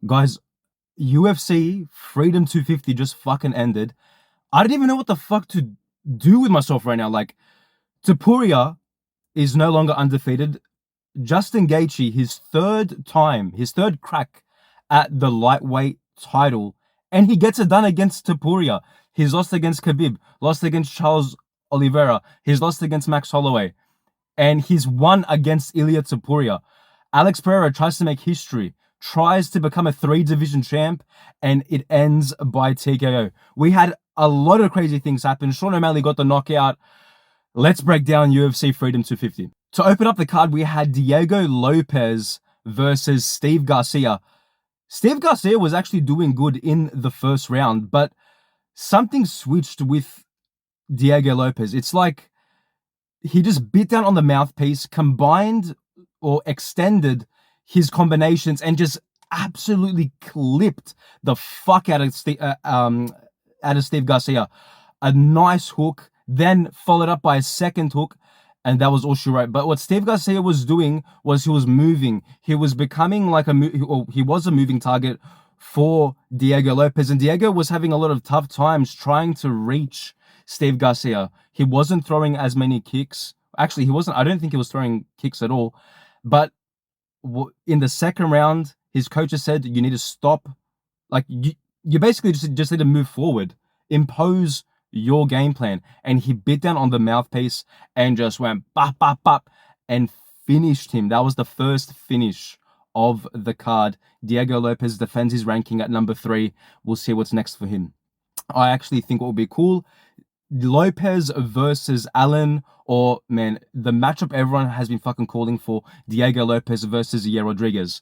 Guys, UFC Freedom 250 just fucking ended. I don't even know what the fuck to do with myself right now. Like, Topuria is no longer undefeated. Justin Gaethje, his third crack at the lightweight title, and he gets it done against Topuria. He's lost against Khabib, lost against Charles Oliveira, he's lost against Max Holloway, and he's won against Ilia Topuria. Alex Pereira tries to make history, tries to become a 3-division champ, and it ends by TKO. We had a lot of crazy things happen. Sean O'Malley got the knockout. Let's break down UFC Freedom 250. To open up the card, we had Diego Lopez versus Steve Garcia. Steve Garcia was actually doing good in the first round, but something switched with Diego Lopez. It's like he just bit down on the mouthpiece, combined or extended his combinations, and just absolutely clipped the fuck out of Steve Garcia. A nice hook, then followed up by a second hook, and that was all she wrote. But what Steve Garcia was doing was he was moving. He was becoming like he was a moving target for Diego Lopez, and Diego was having a lot of tough times trying to reach Steve Garcia. He wasn't throwing as many kicks. Actually, he wasn't. I don't think he was throwing kicks at all. But in the second round, his coaches said, you need to stop. Like, you basically just need to move forward, impose your game plan. And he bit down on the mouthpiece and just went bop, bop, bop, and finished him. That was the first finish of the card. Diego Lopez defends his ranking at number 3. We'll see what's next for him. I actually think what would be cool, Lopez versus Allen, or, man, the matchup everyone has been fucking calling for, Diego Lopez versus Yair Rodriguez.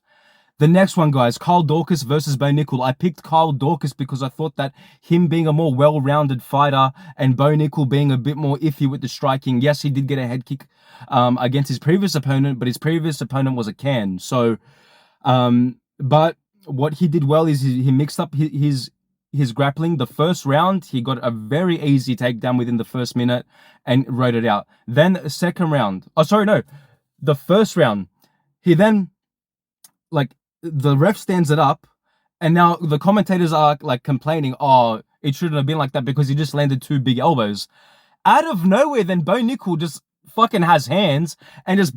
The next one, guys, Kyle Dorcas versus Bo Nickel. I picked Kyle Dorcas because I thought that him being a more well-rounded fighter and Bo Nickel being a bit more iffy with the striking. Yes, he did get a head kick against his previous opponent, but his previous opponent was a can. So, but what he did well is he mixed up his grappling. The first round, he got a very easy takedown within the first minute and wrote it out. Then the second round, the first round, he then, like, the ref stands it up, and now the commentators are like complaining, oh, it shouldn't have been like that because he just landed 2 big elbows. Out of nowhere, then Bo Nickel just fucking has hands and just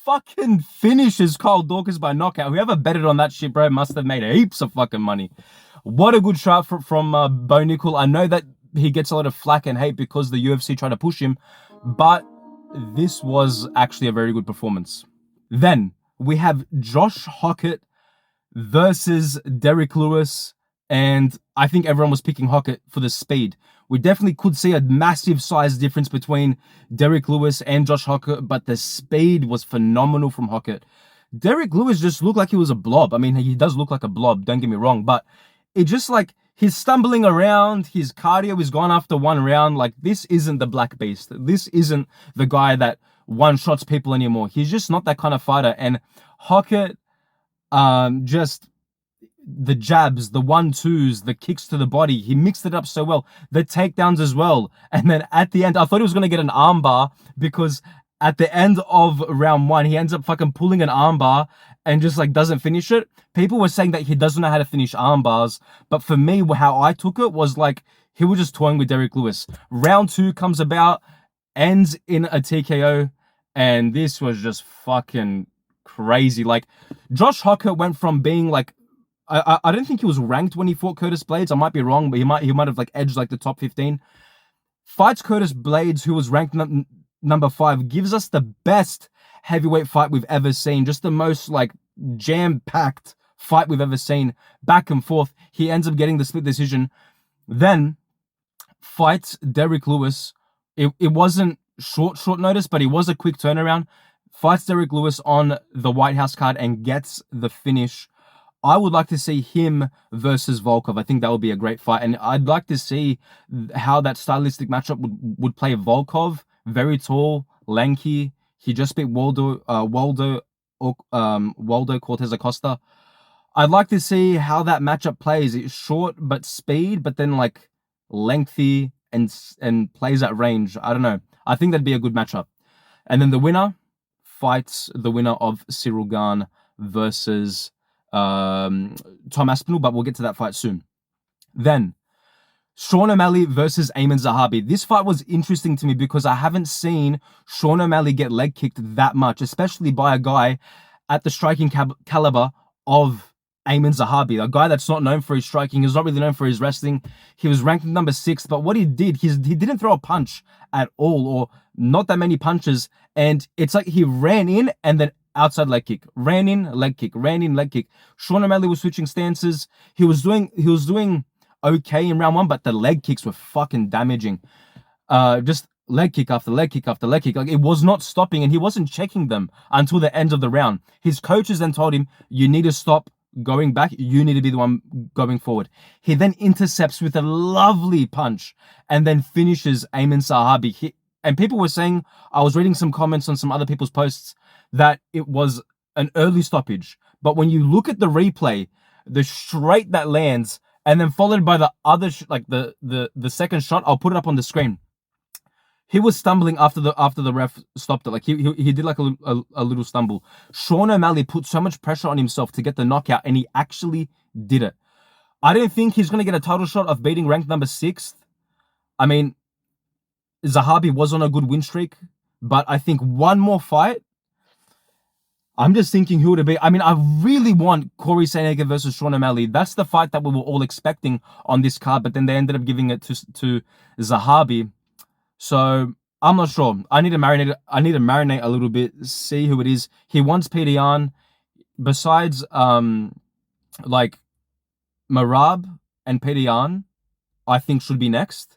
fucking finishes Kyle Dorcas by knockout. Whoever betted on that shit, bro, must have made heaps of fucking money. What a good shot from Bo Nickel. I know that he gets a lot of flack and hate because the UFC tried to push him, but this was actually a very good performance. Then we have Josh Hockett versus Derek Lewis, and I think everyone was picking Hockett for the speed. We definitely could see a massive size difference between Derek Lewis and Josh Hockett, but the speed was phenomenal from Hockett. Derek Lewis just looked like he was a blob. I mean, he does look like a blob, don't get me wrong, but it just, like, he's stumbling around, his cardio is gone after one round. Like, this isn't the Black Beast. This isn't the guy that one-shots people anymore. He's just not that kind of fighter. And Hockett, just the jabs, the 1-2s, the kicks to the body, he mixed it up so well. The takedowns as well. And then at the end, I thought he was going to get an armbar because at the end of round 1, he ends up fucking pulling an armbar and just, like, doesn't finish it. People were saying that he doesn't know how to finish armbars, but for me, how I took it was like he was just toying with Derek Lewis. Round 2 comes about, ends in a TKO, and this was just fucking crazy. Like, Josh Hockett went from being like, I don't think he was ranked when he fought Curtis Blades. I might be wrong, but he might have like edged like the top 15. Fights Curtis Blades, who was ranked number 5, gives us the best heavyweight fight we've ever seen. Just the most, like, jam-packed fight we've ever seen. Back and forth. He ends up getting the split decision. Then fights Derek Lewis. It wasn't short notice, but it was a quick turnaround. Fights Derek Lewis on the White House card and gets the finish. I would like to see him versus Volkov. I think that would be a great fight. And I'd like to see how that stylistic matchup would play Volkov. Very tall, lanky. He just beat Waldo Cortez Acosta. I'd like to see how that matchup plays. It's short but speed, but then, like, lengthy and plays at range. I don't know. I think that'd be a good matchup. And then the winner fights the winner of Cyril Gane versus Tom Aspinall, but we'll get to that fight soon. Then, Sean O'Malley versus Eamon Zahabi. This fight was interesting to me because I haven't seen Sean O'Malley get leg kicked that much, especially by a guy at the striking caliber of Eamon Zahabi, a guy that's not known for his striking. He's not really known for his wrestling. He was ranked number 6, but what he did, he didn't throw a punch at all, or not that many punches. And it's like he ran in and then outside leg kick, ran in, leg kick, ran in, leg kick. Sean O'Malley was switching stances. He was doing okay in round 1, but the leg kicks were fucking damaging. Just leg kick after leg kick after leg kick. Like, it was not stopping, and he wasn't checking them until the end of the round. His coaches then told him, you need to stop going back. You need to be the one going forward. He then intercepts with a lovely punch and then finishes Eamon Zahabi. And people were saying, I was reading some comments on some other people's posts, that it was an early stoppage. But when you look at the replay, the straight that lands, and then followed by the other, the second shot, I'll put it up on the screen. He was stumbling after the ref stopped it. Like he did like a little stumble. Sean O'Malley put so much pressure on himself to get the knockout, and he actually did it. I don't think he's going to get a title shot of beating ranked number 6th. I mean, Zahabi was on a good win streak, but I think one more fight, I'm just thinking who would it be. I mean, I really want Corey Sandhagen versus Sean O'Malley. That's the fight that we were all expecting on this card, but then they ended up giving it to Zahabi. So I'm not sure. I need to marinate a little bit, see who it is. He wants Peter Yan. Besides like Merab and Peter Yan, I think should be next.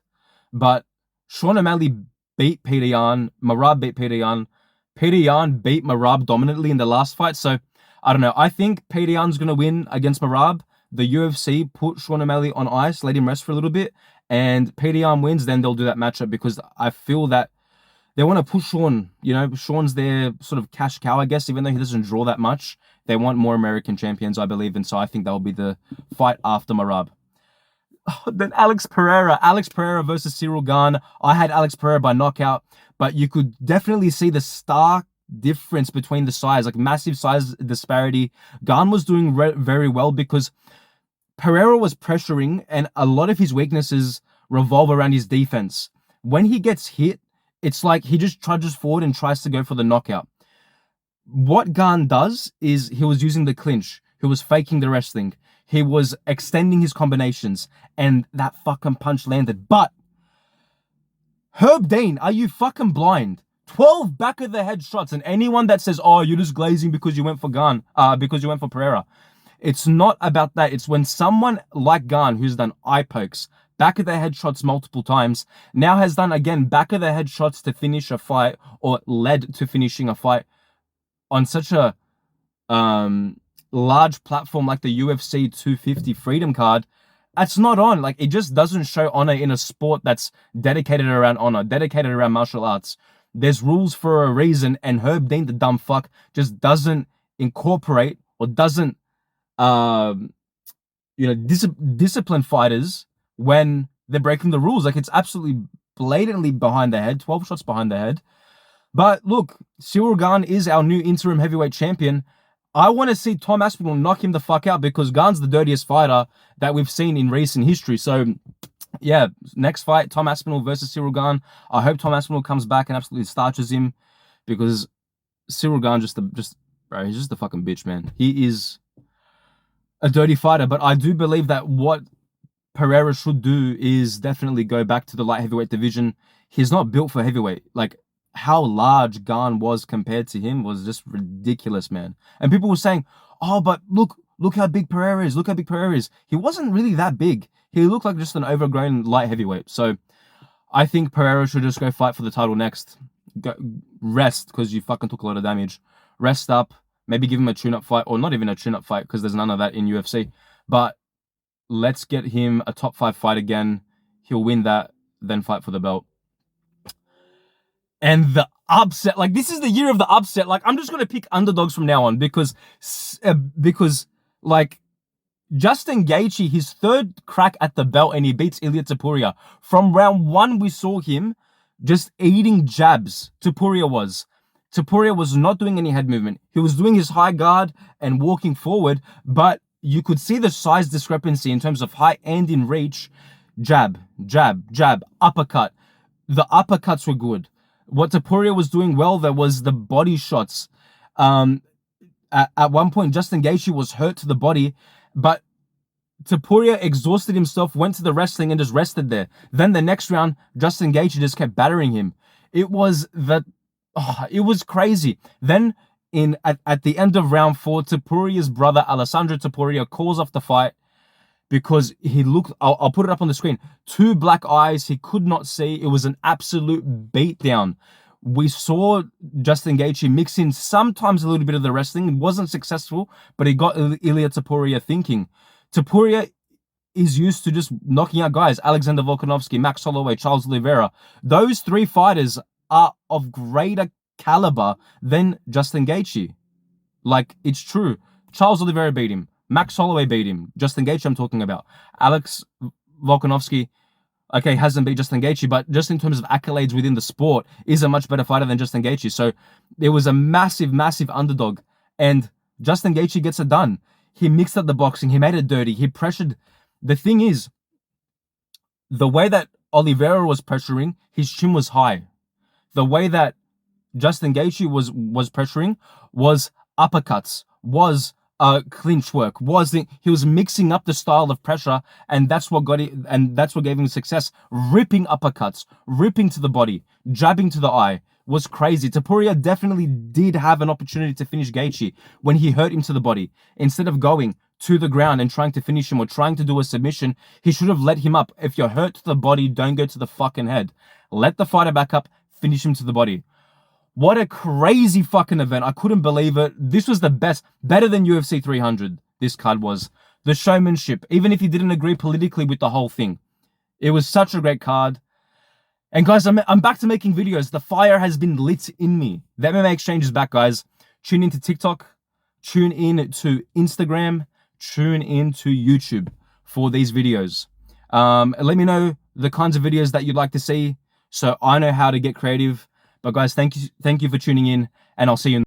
But Sean O'Malley beat Peter Yan. Merab beat Peter Yan. Peter Yan beat Merab dominantly in the last fight. So I don't know. I think Peter Yan's going to win against Merab. The UFC put Sean O'Malley on ice, let him rest for a little bit, and Peter Yan wins, then they'll do that matchup, because I feel that they want to push Sean. You know, Sean's their sort of cash cow, I guess, even though he doesn't draw that much. They want more American champions, I believe, and so I think that'll be the fight after Merab. Then Alex Pereira versus Cyril Gane. I had Alex Pereira by knockout, but you could definitely see the stark difference between the size, like massive size disparity. Gane was doing very well because Pereira was pressuring, and a lot of his weaknesses revolve around his defense. When he gets hit, it's like he just trudges forward and tries to go for the knockout. What Gane does is he was using the clinch. He was faking the wrestling. He was extending his combinations, and that fucking punch landed. But Herb Dean, are you fucking blind? 12 back of the head shots, and anyone that says, oh, you're just glazing because you went for Gane, because you went for Pereira. It's not about that. It's when someone like Gane, who's done eye pokes, back of the head shots multiple times, now has done, again, back of the head shots to finish a fight, or led to finishing a fight on such a large platform like the UFC 250 Freedom card. That's not on. Like, it just doesn't show honor in a sport that's dedicated around honor, dedicated around martial arts. There's rules for a reason, and Herb Dean, the dumb fuck, just doesn't incorporate or doesn't discipline fighters when they're breaking the rules. Like, it's absolutely blatantly behind the head, 12 shots behind the head. But look, Cyril Gane is our new interim heavyweight champion. I want to see Tom Aspinall knock him the fuck out, because Gane's the dirtiest fighter that we've seen in recent history. So, yeah, next fight, Tom Aspinall versus Cyril Gane. I hope Tom Aspinall comes back and absolutely starches him, because Cyril Gane bro, he's just a fucking bitch, man. He is a dirty fighter, but I do believe that what Pereira should do is definitely go back to the light heavyweight division. He's not built for heavyweight. Like, how large Gane was compared to him was just ridiculous, man. And people were saying, oh, but look how big Pereira is. Look how big Pereira is. He wasn't really that big. He looked like just an overgrown light heavyweight. So I think Pereira should just go fight for the title next. Rest, because you fucking took a lot of damage. Rest up. Maybe give him a tune-up fight, or not even a tune-up fight, because there's none of that in UFC. But let's get him a top 5 fight again. He'll win that, then fight for the belt. And the upset, like, this is the year of the upset. Like, I'm just going to pick underdogs from now on, because like, Justin Gaethje, his 3rd crack at the belt, and he beats Ilia Topuria. From round 1, we saw him just eating jabs. Topuria was. Topuria was not doing any head movement. He was doing his high guard and walking forward, but you could see the size discrepancy in terms of height and in reach. Jab, jab, jab, uppercut. The uppercuts were good. What Topuria was doing well there was the body shots. At one point, Justin Gaethje was hurt to the body, but Topuria exhausted himself, went to the wrestling and just rested there. Then the next round, Justin Gaethje just kept battering him. It was crazy. Then at the end of round 4, Topuria's brother Alessandro Topuria calls off the fight because he looked, I'll put it up on the screen, 2 black eyes, he could not see. It was an absolute beatdown. We saw Justin Gaethje mix in sometimes a little bit of the wrestling. It wasn't successful, but he got Ilia Topuria thinking. Topuria is used to just knocking out guys. Alexander Volkanovski, Max Holloway, Charles Oliveira. Those 3 fighters are of greater caliber than Justin Gaethje. Like, it's true. Charles Oliveira beat him. Max Holloway beat him. Justin Gaethje I'm talking about. Alex Volkanovski, okay, hasn't beat Justin Gaethje, but just in terms of accolades within the sport, is a much better fighter than Justin Gaethje. So there was a massive, massive underdog. And Justin Gaethje gets it done. He mixed up the boxing. He made it dirty. He pressured. The thing is, the way that Oliveira was pressuring, his chin was high. The way that Justin Gaethje was pressuring was uppercuts, was clinch work, he was mixing up the style of pressure, and that's what got it, and that's what gave him success. Ripping uppercuts, ripping to the body, jabbing to the eye was crazy. Topuria definitely did have an opportunity to finish Gaethje when he hurt him to the body. Instead of going to the ground and trying to finish him or trying to do a submission, he should have let him up. If you're hurt to the body, don't go to the fucking head. Let the fighter back up, finish him to the body. What a crazy fucking event. I couldn't believe it. This was the best. Better than UFC 300, this card was. The showmanship, even if you didn't agree politically with the whole thing. It was such a great card. And guys, I'm back to making videos. The fire has been lit in me. The MMA Exchange is back, guys. Tune into TikTok. Tune in to Instagram. Tune in to YouTube for these videos. Let me know the kinds of videos that you'd like to see so I know how to get creative. But guys, thank you for tuning in, and I'll see you in